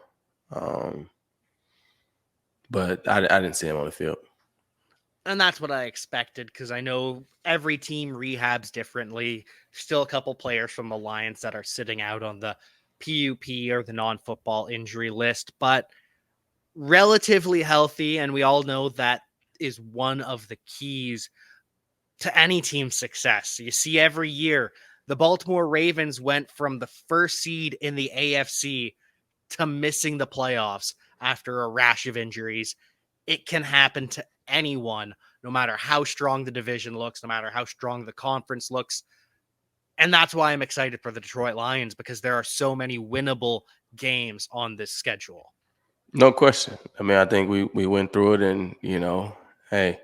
but I didn't see him on the field. And that's what I expected because I know every team rehabs differently. Still a couple players from the Lions that are sitting out on the PUP or the non-football injury list, but relatively healthy. And we all know that is one of the keys to any team's success. You see every year, the Baltimore Ravens went from the first seed in the AFC to missing the playoffs after a rash of injuries. It can happen to anyone, no matter how strong the division looks, no matter how strong the conference looks. And that's why I'm excited for the Detroit Lions because there are so many winnable games on this schedule. No question. I mean, I think we went through it, and hey,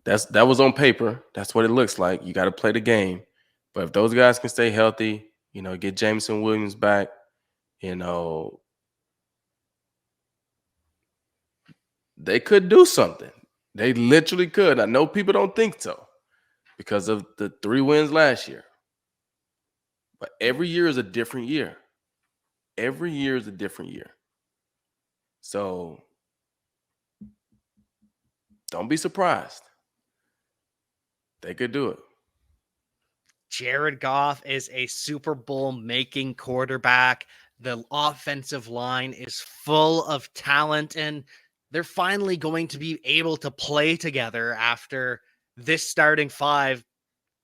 that was on paper. That's what it looks like. You got to play the game, but if those guys can stay healthy, get Jameson Williams back, they could do something. They literally could. I know people don't think so because of the 3 wins last year, but every year is a different year. Every year is a different year. So don't be surprised. They could do it. Jarrad Goff is a Super Bowl making quarterback. The offensive line is full of talent, and they're finally going to be able to play together after this starting five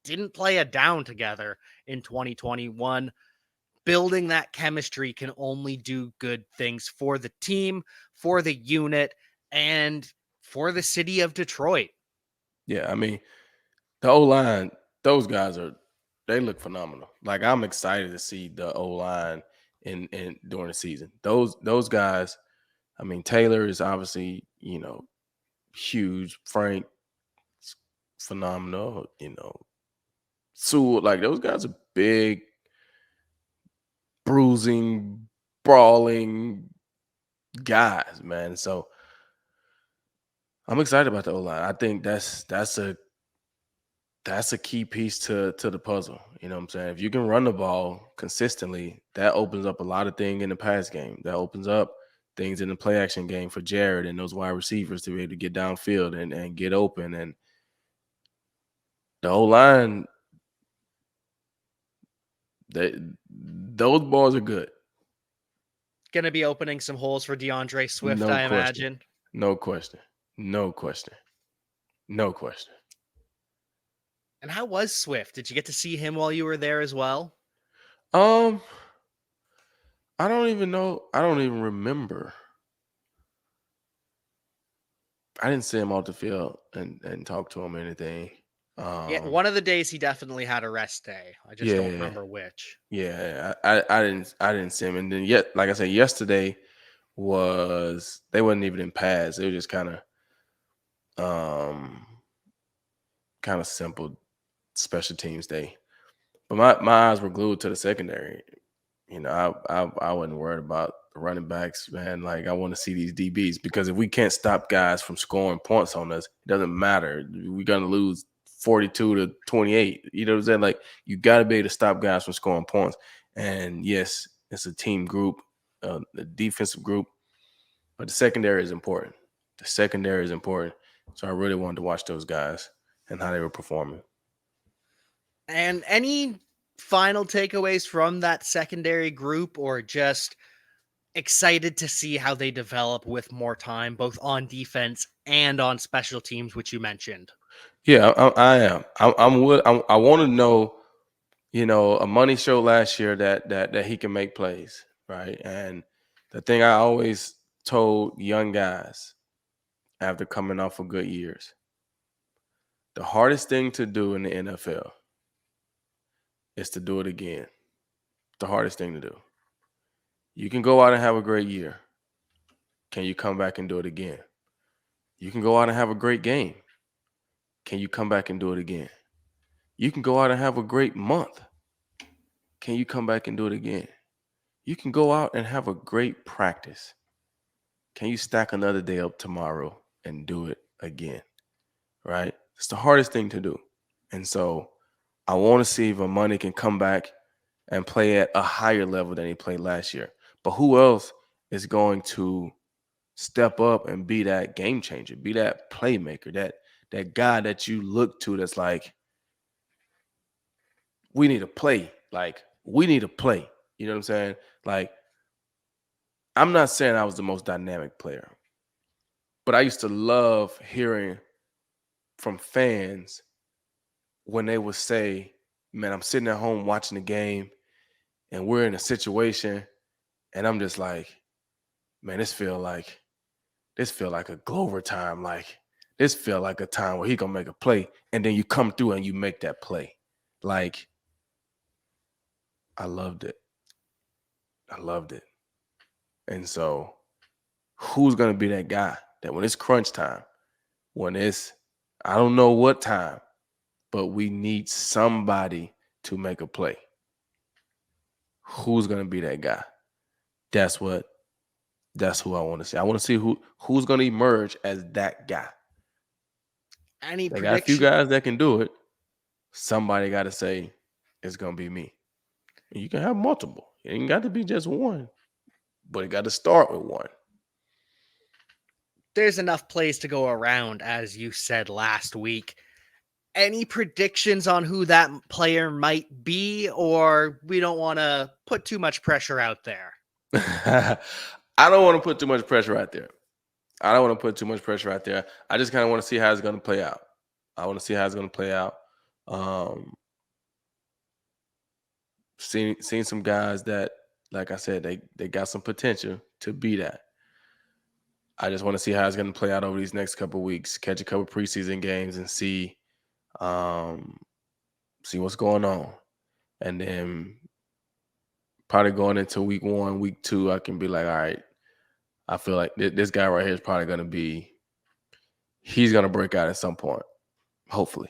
didn't play a down together in 2021. Building that chemistry can only do good things for the team, for the unit, and for the city of Detroit. Yeah, I mean, the O line, those guys they look phenomenal. Like I'm excited to see the O line in during the season. Those guys, I mean, Taylor is obviously, huge. Frank phenomenal, Sewell, like those guys are big, bruising, brawling guys, man. So I'm excited about the O line. I think that's a key piece to the puzzle. You know what I'm saying? If you can run the ball consistently, that opens up a lot of things in the pass game. That opens up things in the play action game for Jarrad and those wide receivers to be able to get downfield and get open. And the O line, those balls are good. Going to be opening some holes for DeAndre Swift, No I question. imagine. No question. No question. No question. And how was Swift? Did you get to see him while you were there as well? Um, I don't even know. I don't even remember. I didn't see him off the field and talk to him or anything. Yeah, Um, one of the days he definitely had a rest day. I just don't yeah, remember which. yeah. I didn't see him. And then yet, like I said, yesterday they wasn't even in pads. They were just um kind of simple special teams day. But my eyes were glued to the secondary. I wasn't worried about the running backs, man. Like I want to see these DBs because if we can't stop guys from scoring points on us, it doesn't matter. We're gonna lose 42-28. You know what I'm saying? Like you got to be able to stop guys from scoring points. And yes, it's a team group, a defensive group, but the secondary is important. The secondary is important. So I really wanted to watch those guys and how they were performing. And any final takeaways from that secondary group, or just excited to see how they develop with more time, both on defense and on special teams, which you mentioned? Yeah, I am. I want to know. A money show last year that he can make plays, right? And the thing I always told young guys after coming off of good years, the hardest thing to do in the NFL is to do it again. The hardest thing to do. You can go out and have a great year. Can you come back and do it again? You can go out and have a great game. Can you come back and do it again? You can go out and have a great month. Can you come back and do it again? You can go out and have a great practice. Can you stack another day up tomorrow and do it again? Right? It's the hardest thing to do. And so I want to see if Amani can come back and play at a higher level than he played last year. But who else is going to step up and be that game changer, be that playmaker, that guy that you look to that's like, we need to play. Like, we need to play. You know what I'm saying? Like, I'm not saying I was the most dynamic player, but I used to love hearing from fans when they would say, man, I'm sitting at home watching the game and we're in a situation and I'm just like, man, this feel like a Glover time. Like this feel like a time where he gonna make a play. And then you come through and you make that play. Like, I loved it. I loved it. And so who's gonna be that guy that when it's crunch time, when it's I don't know what time, but we need somebody to make a play. Who's gonna be that guy? That's who I want to see. I want to see who's gonna emerge as that guy. Any They got a few prediction? guys that can do it. Somebody got to say it's gonna be me. And you can have multiple. It ain't got to be just one, but it got to start with one. there's enough plays to go around, as you said last week. Any predictions on who that player might be, or we don't want to put too much pressure out there? I don't want to put too much pressure out there. I don't want to put too much pressure out there. I just kind of want to see how it's going to play out. I want to see how it's going to play out. Um, seen some guys that, like I said, they got some potential to be that. I just want to see how it's going to play out over these next couple of weeks. Catch a couple preseason games and um, see what's going on, and then probably going into week 1, week 2, I can be like, all right, I feel like this guy right here is probably going to be. He's going to break out at some point, hopefully.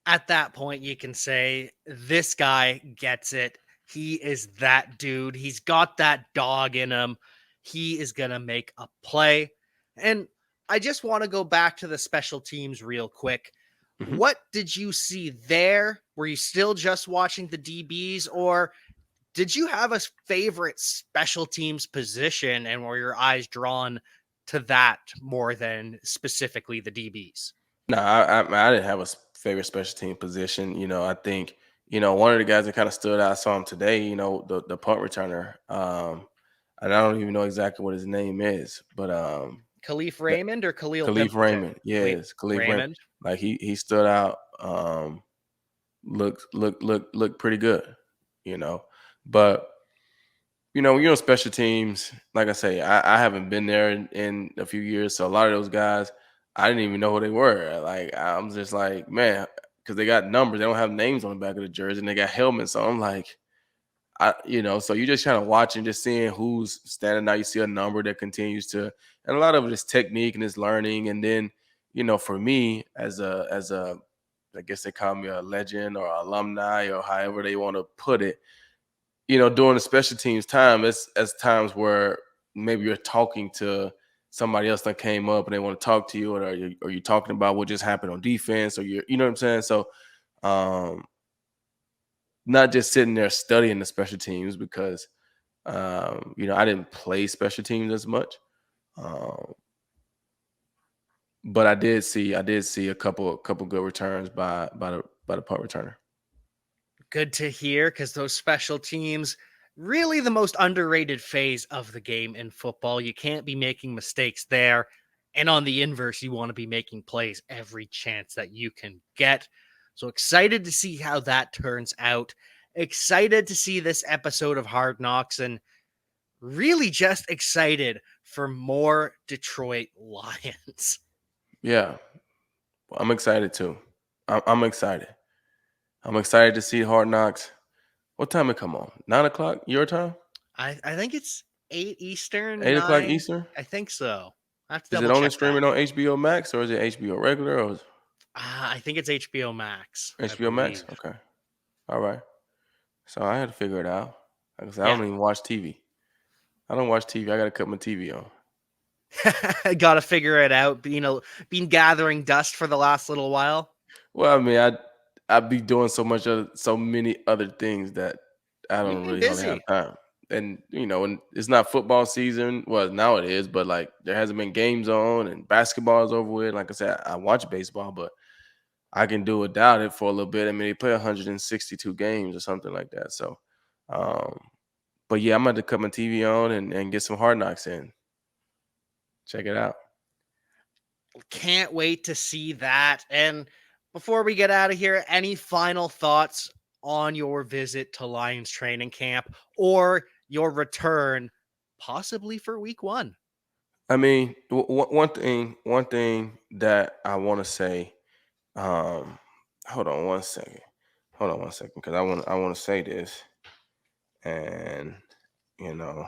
At that point, you can say, this guy gets it. He is that dude. He's got that dog in him. He is going to make a play. And I just want to go back to the special teams real quick. Mhm. What did you see there? Were you still just watching the DBs, or did you have a favorite special teams position, and were your eyes drawn to that more than specifically the DBs? No, I didn't have a favorite special team position. I think one of the guys that kind of stood out. I saw him today. The punt returner. And I don't even know exactly what his name is, but Kalif that Raymond or Khalil Kalif Pimpleton? Raymond. Khalif Yes, Kalif Raymond. Raymond. Like he stood out. Looked pretty good. You know, but when you're on special teams, like I say, I haven't been there in a few years. So a lot of those guys, I didn't even know who they were. Like, I'm just like, man, because they got numbers. They don't have names on the back of the jersey and they got helmets. So I'm like, so you just kind of watching, just seeing who's standing out. You see a number that continues to, and a lot of it is technique and it's learning. And then, for me as a, I guess they call me a legend or alumni or however they want to put it, during the special teams time, it's as times where maybe you're talking to somebody else that came up and they want to talk to you, or you're talking about what just happened on defense, or you know what I'm saying? So, um, not just sitting there studying the special teams because, I didn't play special teams as much. Um, but I did see a couple good returns by the punt returner. Good to hear, because those special teams, really the most underrated phase of the game in football. You can't be making mistakes there. And on the inverse, you want to be making plays every chance that you can get. So excited to see how that turns out. Excited to see this episode of Hard Knocks, and really just excited for more Detroit Lions. Yeah, I'm excited too. I'm excited. I'm excited to see Hard Knocks. What time it come on? 9 o'clock your time? I think it's 8 Eastern, 8 o'clock 9. Eastern? I think so. I have to Is it double only check that. streaming on HBO Max or is it HBO regular or I think it's HBO Max, I HBO Max? believe. Okay. All right. So I had to figure it out. Like I said, I Yeah. don't even watch TV. I don't watch TV. I got to cut my TV on. Got to figure it out. Been gathering dust for the last little while. Well, I mean, I'd be doing so many other things that I You've don't been really hardly have busy. time. And and it's not football season. Well, now it is, but like there hasn't been games on and basketball is over with. Like I said, I watch baseball, but I can do without it for a little bit. I mean, they play 162 games or something like that. So, um, but yeah, I'm going to cut my TV on and get some Hard Knocks in. Check it out. Can't wait to see that. And before we get out of here, any final thoughts on your visit to Lions training camp, or your return possibly for week 1? I mean, one thing that I want to say. Um, hold on one second. Hold on one second, because I want to say this, and you know,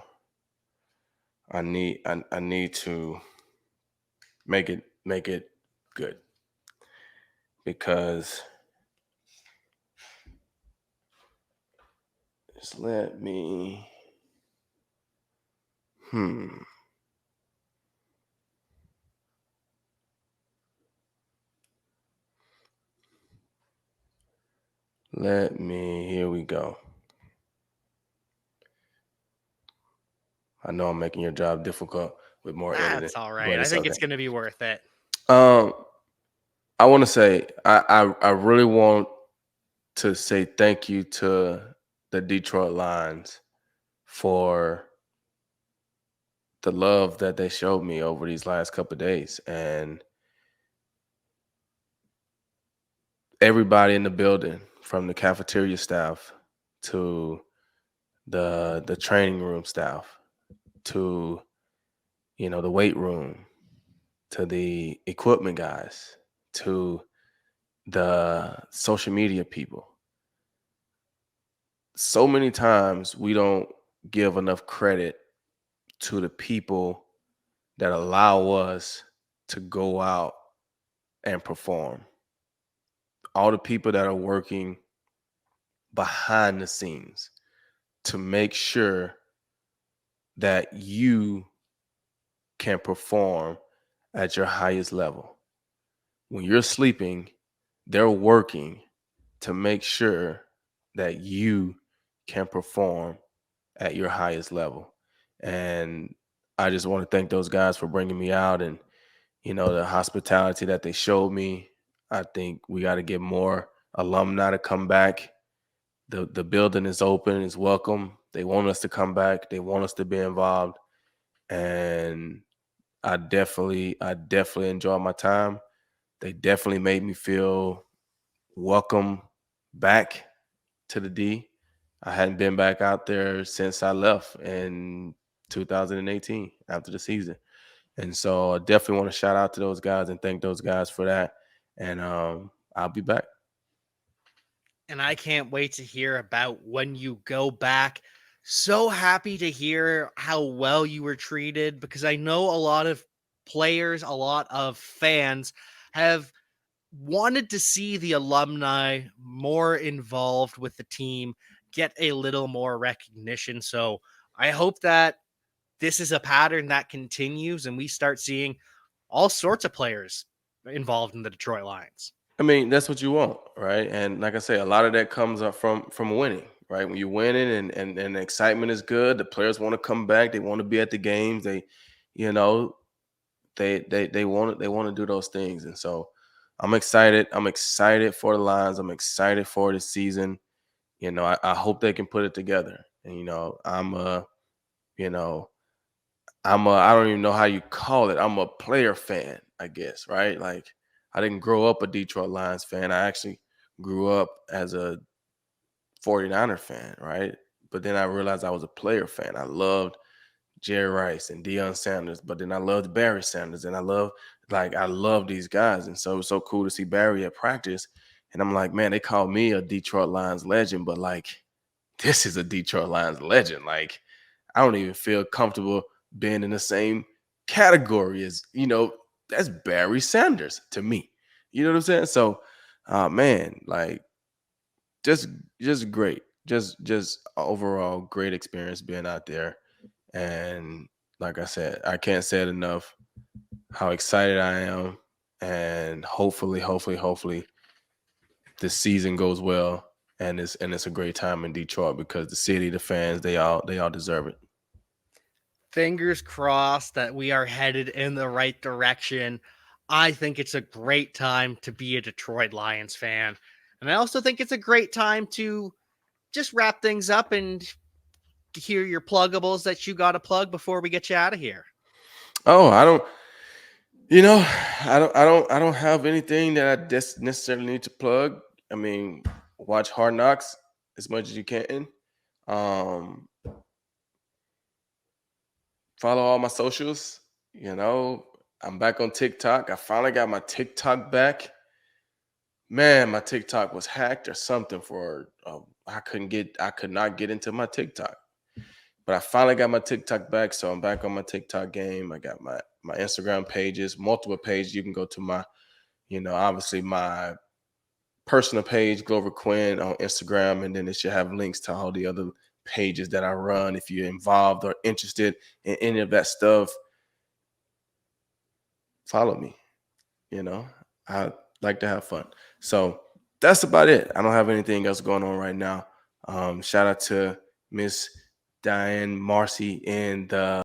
I need to make it good because just let me. Hmm. Let me. Here we go. I know I'm making your job difficult. with more editing, That's all right. but I it's think it's okay. going to be worth it. Um, I want to say I really want to say thank you to the Detroit Lions for the love that they showed me over these last couple of days, and everybody in the building, from the cafeteria staff to the training room staff to the weight room to the equipment guys to the social media people. So many times we don't give enough credit to the people that allow us to go out and perform. All the people that are working behind the scenes to make sure that you can perform at your highest level. When you're sleeping, they're working to make sure that you can perform at your highest level. And I just want to thank those guys for bringing me out, and the hospitality that they showed me. I think we got to get more alumni to come back. The building is open, it's welcome. They want us to come back. They want us to be involved. And I definitely enjoyed my time. They definitely made me feel welcome back to the D. I hadn't been back out there since I left in 2018 after the season. And so I definitely want to shout out to those guys and thank those guys for that. And I'll be back. And I can't wait to hear about when you go back. So happy to hear how well you were treated, because I know a lot of players, a lot of fans have wanted to see the alumni more involved with the team, get a little more recognition. So I hope that this is a pattern that continues and we start seeing all sorts of players involved in the Detroit Lions. I mean, that's what you want, right? And like I say, a lot of that comes up from winning, right? When you're winning and the excitement is good, the players want to come back, they want to be at the games, you know, they want to do those things. And so I'm excited. I'm excited for the Lions. I'm excited for the season. I hope they can put it together. And you know, I don't even know how you call it. I'm a player fan, I guess, right? Like, I didn't grow up a Detroit Lions fan. I actually grew up as a 49er fan, right? But then I realized I was a player fan. I loved Jerry Rice and Deion Sanders, but then I loved Barry Sanders, and I love these guys. And so it was so cool to see Barry at practice. And I'm like, man, they call me a Detroit Lions legend, but like, this is a Detroit Lions legend. Like, I don't even feel comfortable being in the same category as, that's Barry Sanders to me. You know what I'm saying? So, man, like, just just great. Just overall great experience being out there. And like I said, I can't say it enough how excited I am. And hopefully this season goes well, and it's a great time in Detroit, because the city, the fans, they all deserve it. Fingers crossed that we are headed in the right direction. I think it's a great time to be a Detroit Lions fan. And I also think it's a great time to just wrap things up and hear your pluggables that you got to plug before we get you out of here. Oh, you know, I don't have anything that I necessarily need to plug. I mean, watch Hard Knocks as much as you can. Um, Follow all my socials. I'm back on TikTok. I finally got my TikTok back. Man, my TikTok was hacked or something for I could not get into my TikTok. But I finally got my TikTok back, so I'm back on my TikTok game. I got my Instagram pages, multiple pages. You can go to my, obviously my personal page, gloverquin on Instagram, and then it should have links to all the other pages that I run. If you're involved or interested in any of that stuff, follow me. I like to have fun. So that's about it. I don't have anything else going on right now. Shout out to Miss Diane Marcy in the